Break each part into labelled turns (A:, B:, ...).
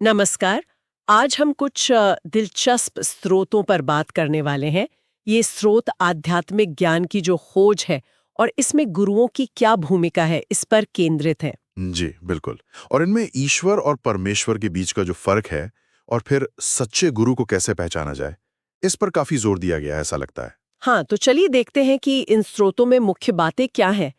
A: नमस्कार। आज हम कुछ दिलचस्प स्रोतों पर बात करने वाले हैं। ये स्रोत आध्यात्मिक ज्ञान की जो खोज है और इसमें गुरुओं की क्या भूमिका है, इस पर केंद्रित है।
B: जी, बिल्कुल। और इनमें ईश्वर और परमेश्वर के बीच का जो फर्क है और फिर सच्चे गुरु को कैसे पहचाना जाए, इस पर काफी जोर दिया गया है, ऐसा लगता है।
A: हाँ, तो चलिए देखते हैं कि इन स्रोतों में मुख्य बातें क्या हैं।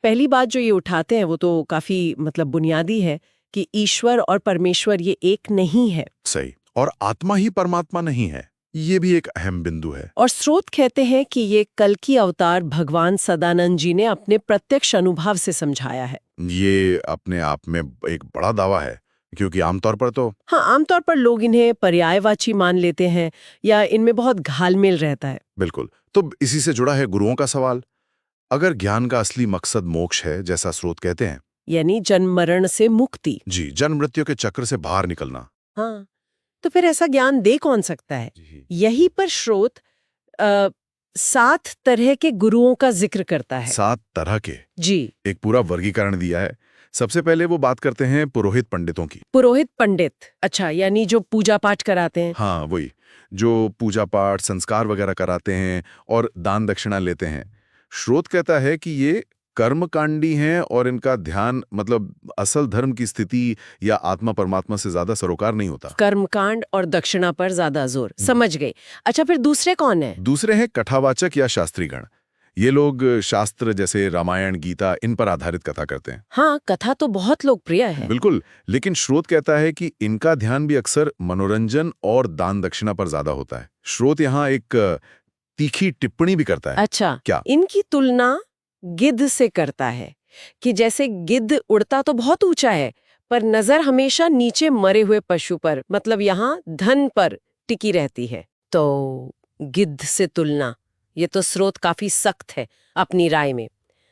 A: पहली बात जो ये उठाते हैं वो तो काफी बुनियादी है कि ईश्वर और परमेश्वर ये एक नहीं है।
B: सही। और आत्मा ही परमात्मा नहीं है, ये भी एक अहम बिंदु है।
A: और स्रोत कहते हैं कि ये कल की अवतार भगवान सदानंद जी ने अपने प्रत्यक्ष अनुभव से समझाया है।
B: ये अपने आप में एक बड़ा दावा है, क्योंकि आमतौर पर तो
A: हाँ, आमतौर पर लोग इन्हें पर्यायवाची मान लेते हैं या इनमें बहुत घालमेल रहता है।
B: बिल्कुल। तो इसी से जुड़ा है गुरुओं का सवाल। अगर ज्ञान का असली मकसद मोक्ष है, जैसा स्रोत कहते हैं,
A: यानी जन्म मरण से मुक्ति।
B: जी, जन्म मृत्यु के चक्र से बाहर निकलना।
A: हाँ, तो फिर ऐसा ज्ञान दे कौन सकता है?
B: जी।
A: यही पर स्रोत अ, 7 तरह के गुरुओं का जिक्र करता है।
B: 7 तरह के
A: जी।
B: एक पूरा वर्गीकरण दिया है। सबसे पहले वो बात करते हैं पुरोहित पंडितों की।
A: पुरोहित पंडित, अच्छा, यानी जो पूजा पाठ कराते हैं।
B: हाँ, वही, जो पूजा पाठ, संस्कार वगैरह कराते हैं और दान दक्षिणा लेते हैं। स्रोत कहता है कि ये कर्मकांडी हैं और इनका ध्यान असल धर्म की स्थिति या आत्मा परमात्मा से ज्यादा सरोकार नहीं होता।
A: कर्मकांड और दक्षिणा पर ज्यादा जोर, समझ गई। अच्छा, फिर दूसरे कौन है?
B: दूसरे हैं कथावाचक या शास्त्रीगण। ये लोग शास्त्र जैसे रामायण, गीता, इन पर आधारित कथा करते हैं।
A: हाँ, कथा तो बहुत लोकप्रिय है।
B: बिल्कुल। लेकिन स्रोत कहता है कि इनका ध्यान भी अक्सर मनोरंजन और दान दक्षिणा पर ज्यादा होता है। स्रोत यहाँ एक तीखी टिप्पणी भी करता है।
A: अच्छा,
B: क्या?
A: इनकी तुलना गिद्ध से करता है कि जैसे गिद्ध उड़ता तो बहुत ऊंचा है, पर नजर हमेशा नीचे मरे हुए पशु पर, यहाँ धन पर टिकी रहती है। तो गिद्ध से तुलना, ये तो स्रोत काफी सख्त है अपनी राय में।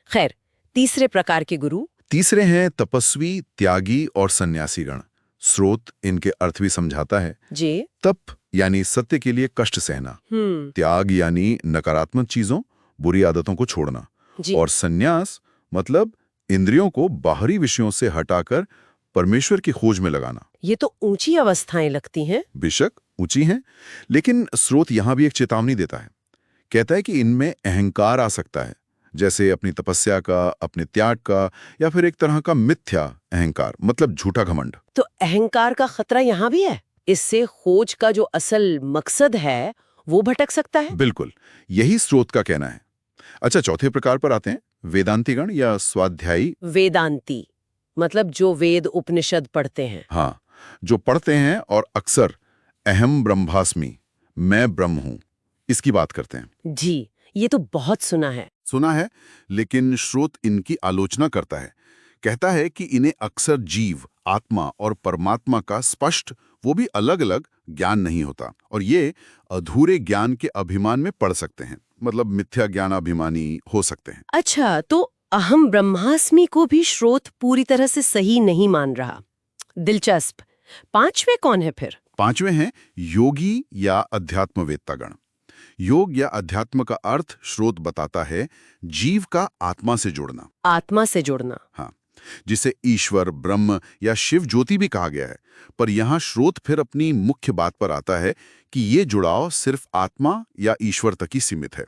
A: खैर, तीसरे प्रकार के गुरु।
B: तीसरे हैं तपस्वी, त्यागी और सन्यासीगण। स्रोत इनके अर्थ भी समझाता है।
A: जी।
B: तप यानी सत्य के लिए कष्ट सहना, त्याग यानी नकारात्मक चीजों, बुरी आदतों को छोड़ना,
A: जी।
B: और सन्यास मतलब इंद्रियों को बाहरी विषयों से हटाकर परमेश्वर की खोज में लगाना।
A: ये तो ऊंची अवस्थाएं लगती हैं।
B: बेशक ऊंची हैं, लेकिन स्रोत यहां भी एक चेतावनी देता है। कहता है कि इनमें अहंकार आ सकता है, जैसे अपनी तपस्या का, अपने त्याग का, या फिर एक तरह का मिथ्या अहंकार, मतलब झूठा घमंड।
A: तो अहंकार का खतरा यहाँ भी है। इससे खोज का जो असल मकसद है वो भटक सकता है।
B: बिल्कुल, यही स्रोत का कहना है। अच्छा, चौथे प्रकार पर आते हैं, वेदांतीगण या स्वाध्यायी।
A: वेदांती मतलब जो वेद उपनिषद पढ़ते हैं।
B: हाँ, जो पढ़ते हैं और अक्सर अहम ब्रह्मास्मि, मैं ब्रह्म हूं, इसकी बात करते हैं।
A: जी, ये तो बहुत सुना है।
B: सुना है, लेकिन स्रोत इनकी आलोचना करता है। कहता है कि इन्हें अक्सर जीव, आत्मा और परमात्मा का स्पष्ट, वो भी अलग अलग ज्ञान नहीं होता, और ये अधूरे ज्ञान के अभिमान में पड़ सकते हैं, मतलब मिथ्या ज्ञानाभिमानी हो सकते हैं।
A: अच्छा, तो अहम ब्रह्मास्मि को भी स्रोत पूरी तरह से सही नहीं मान रहा। दिलचस्प। पांचवे कौन है फिर?
B: पांचवें हैं योगी या अध्यात्मवेत्तागण। योग या अध्यात्म का अर्थ स्रोत बताता है जीव का आत्मा से जुड़ना।
A: आत्मा से जुड़ना।
B: हाँ, जिसे ईश्वर, ब्रह्म या शिव ज्योति भी कहा गया है। पर यहाँ स्रोत फिर अपनी मुख्य बात पर आता है कि ये जुड़ाव सिर्फ आत्मा या ईश्वर तक ही सीमित है।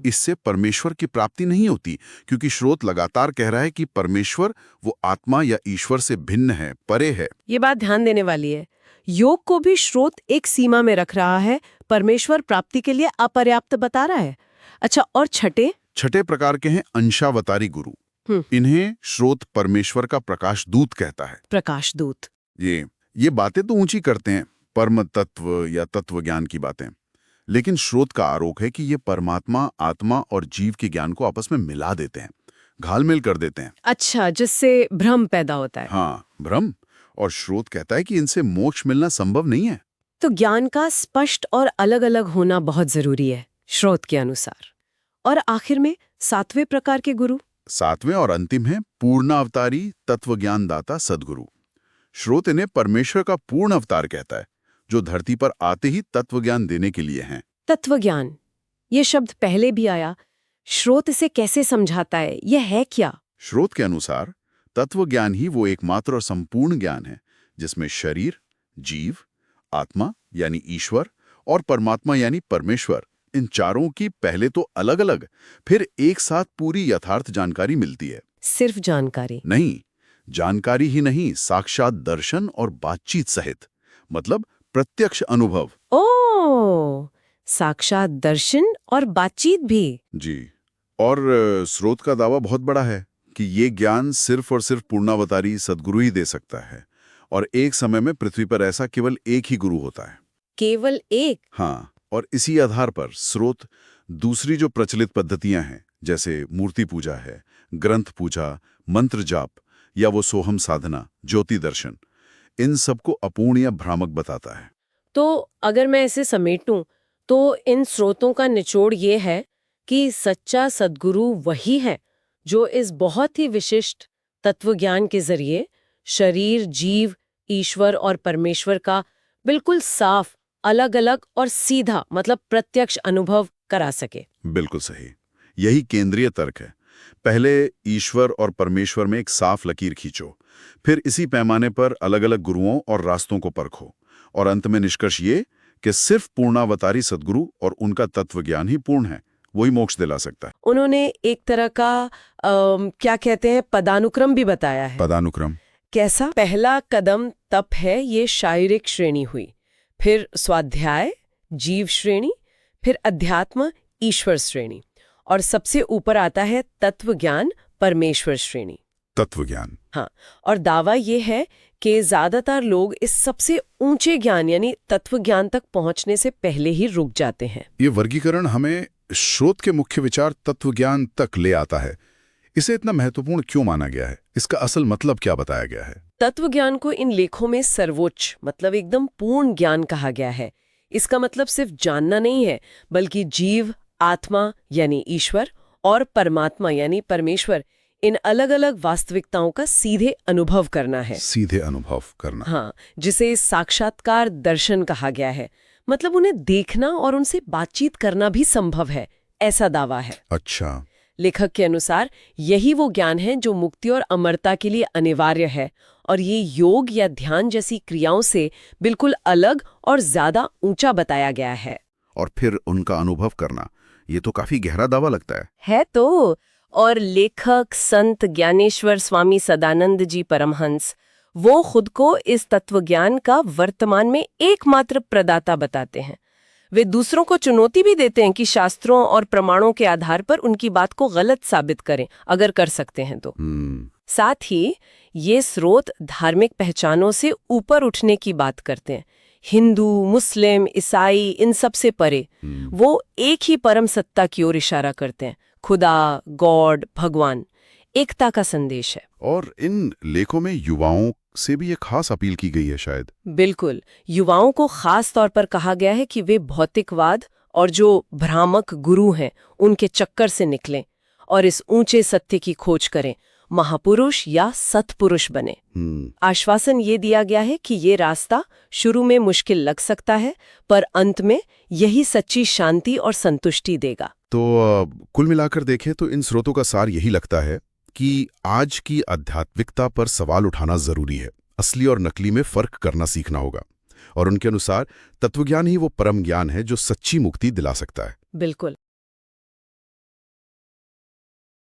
B: इससे परमेश्वर की प्राप्ति नहीं होती, क्योंकि स्रोत लगातार कह रहा है कि परमेश्वर वो आत्मा या ईश्वर से भिन्न है, परे है।
A: ये बात ध्यान देने वाली है। योग को भी स्रोत एक सीमा में रख रहा है, परमेश्वर प्राप्ति के लिए अपर्याप्त बता रहा है। अच्छा, और छठे
B: प्रकार के हैं अंशावतारी गुरु। इन्हें स्रोत परमेश्वर का प्रकाश दूत कहता है।
A: प्रकाश दूत।
B: ये बातें तो ऊंची करते हैं, परम तत्व या तत्व ज्ञान की बातें, लेकिन स्रोत का आरोप है कि ये परमात्मा, आत्मा और जीव के ज्ञान को आपस में मिला देते हैं, घालमेल कर देते हैं।
A: अच्छा, जिससे भ्रम पैदा होता है।
B: हाँ, भ्रम। और स्रोत कहता है कि इनसे मोक्ष मिलना संभव नहीं है।
A: तो ज्ञान का स्पष्ट और अलग अलग होना बहुत जरूरी है स्रोत के अनुसार। और आखिर में 7वें प्रकार के गुरु।
B: 7वें और अंतिम है पूर्णावतारी तत्व ज्ञान दाता सद्गुरु। स्रोत इन्हें परमेश्वर का पूर्ण अवतार कहता है, जो धरती पर आते ही तत्व ज्ञान देने के लिए हैं।
A: तत्व ज्ञान, ये शब्द पहले भी आया। स्रोत इसे कैसे समझाता है? यह है क्या?
B: स्रोत के अनुसार तत्व ज्ञान ही वो एकमात्र और संपूर्ण ज्ञान है जिसमें शरीर, जीव, आत्मा यानी ईश्वर और परमात्मा यानी परमेश्वर, इन चारों की पहले तो अलग-अलग, फिर एक साथ पूरी यथार्थ जानकारी मिलती है।
A: सिर्फ जानकारी
B: नहीं, जानकारी ही नहीं, साक्षात दर्शन और बातचीत सहित, मतलब प्रत्यक्ष अनुभव।
A: ओ, साक्षात दर्शन और बातचीत भी।
B: जी, और स्रोत का दावा बहुत बड़ा है कि ये ज्ञान सिर्फ और सिर्फ पूर्णावतारी सद्गुरु ही दे सकता है, और एक समय में पृथ्वी पर ऐसा केवल एक ही गुरु होता है।
A: केवल एक?
B: हाँ, और इसी आधार पर स्रोत दूसरी जो प्रचलित पद्धतियां हैं, जैसे मूर्ति पूजा है, ग्रंथ पूजा, मंत्र जाप या वो सोहम साधना, ज्योति दर्शन, इन सबको अपूर्ण या भ्रामक बताता है।
A: तो अगर मैं इसे समेटूं, तो इन स्रोतों का निचोड़ ये है कि सच्चा सद्गुरु वही है जो इस बहुत ही विशिष्ट तत्वज्ञान के जरिए शरीर, जीव, ईश्वर और परमेश्वर का बिल्कुल साफ, अलग-अलग और सीधा, मतलब प्रत्यक्ष अनुभव करा सके।
B: बिल्कुल सही, यही केंद्रीय तर्क है। पहले ईश्वर और परमेश्वर में एक साफ लकीर खींचो, फिर इसी पैमाने पर अलग-अलग गुरुओं और रास्तों को परखो, और अंत में निष्कर्ष ये कि सिर्फ पूर्णावतारी सद्गुरु और उनका तत्वज्ञान ही पूर्ण है, वही मोक्ष दिला सकता है।
A: उन्होंने एक तरह का क्या कहते हैं, पदानुक्रम भी बताया है।
B: पदानुक्रम
A: कैसा? पहला कदम तप है, ये शारीरिक श्रेणी हुई, फिर स्वाध्याय, जीव श्रेणी, फिर अध्यात्म, ईश्वर श्रेणी, और सबसे ऊपर आता है तत्व ज्ञान, परमेश्वर श्रेणी।
B: तत्वज्ञान।
A: हाँ, और दावा ये है कि ज्यादातर लोग इस सबसे ऊंचे ज्ञान यानी तत्व ज्ञान तक पहुंचने से पहले ही रुक जाते हैं।
C: ये वर्गीकरण हमें स्रोत के मुख्य विचार तत्वज्ञान तक ले आता है। इसे इतना महत्वपूर्ण क्यों माना गया है? इसका असल मतलब क्या बताया गया है?
A: तत्व ज्ञान को इन लेखों में सर्वोच्च, मतलब एकदम पूर्ण ज्ञान कहा गया है। इसका मतलब सिर्फ जानना नहीं है, बल्कि जीव, आत्मा यानी ईश्वर और परमात्मा यानी परमेश्वर, इन अलग-अलग वास्तविकताओं का सीधे अनुभव करना है।
C: सीधे अनुभव करना।
A: हाँ, जिसे साक्षात्कार दर्शन कहा गया है। मतलब उन्हें देखना और उनसे बातचीत करना भी संभव है, ऐसा दावा है।
C: अच्छा।
A: लेखक के अनुसार यही वो ज्ञान है जो मुक्ति और अमरता के लिए अनिवार्य है, और ये योग या ध्यान जैसी क्रियाओं से बिल्कुल अलग और ज्यादा ऊंचा बताया गया है।
B: और फिर उनका अनुभव करना, ये तो काफी गहरा दावा लगता
A: है तो। और लेखक संत ज्ञानेश्वर स्वामी सदानंद जी परमहंस, वो खुद को इस तत्वज्ञान का वर्तमान में एकमात्र प्रदाता बताते हैं। वे दूसरों को चुनौती भी देते हैं कि शास्त्रों और प्रमाणों के आधार पर उनकी बात को गलत साबित करें, अगर कर सकते हैं तो। साथ ही ये स्रोत धार्मिक पहचानों से ऊपर उठने की बात करते हैं। हिंदू, मुस्लिम, ईसाई, इन सब से परे वो एक ही परम सत्ता की ओर इशारा करते हैं, खुदा, गॉड, भगवान। एकता का संदेश है।
C: और इन लेखों में युवाओं से भी एक खास अपील की गई है शायद।
A: बिल्कुल, युवाओं को खास तौर पर कहा गया है कि वे भौतिकवाद और जो भ्रामक गुरु हैं उनके चक्कर से निकलें और इस ऊंचे सत्य की खोज करें, महापुरुष या सत्पुरुष बने। आश्वासन ये दिया गया है कि ये रास्ता शुरू में मुश्किल लग सकता है, पर अंत में यही सच्ची शांति और संतुष्टि देगा।
C: तो कुल मिलाकर देखें तो इन स्रोतों का सार यही लगता है कि आज की आध्यात्मिकता पर सवाल उठाना जरूरी है। असली और नकली में फर्क करना सीखना होगा, और उनके अनुसार तत्वज्ञान ही वो परम ज्ञान है जो सच्ची मुक्ति दिला सकता है।
A: बिल्कुल।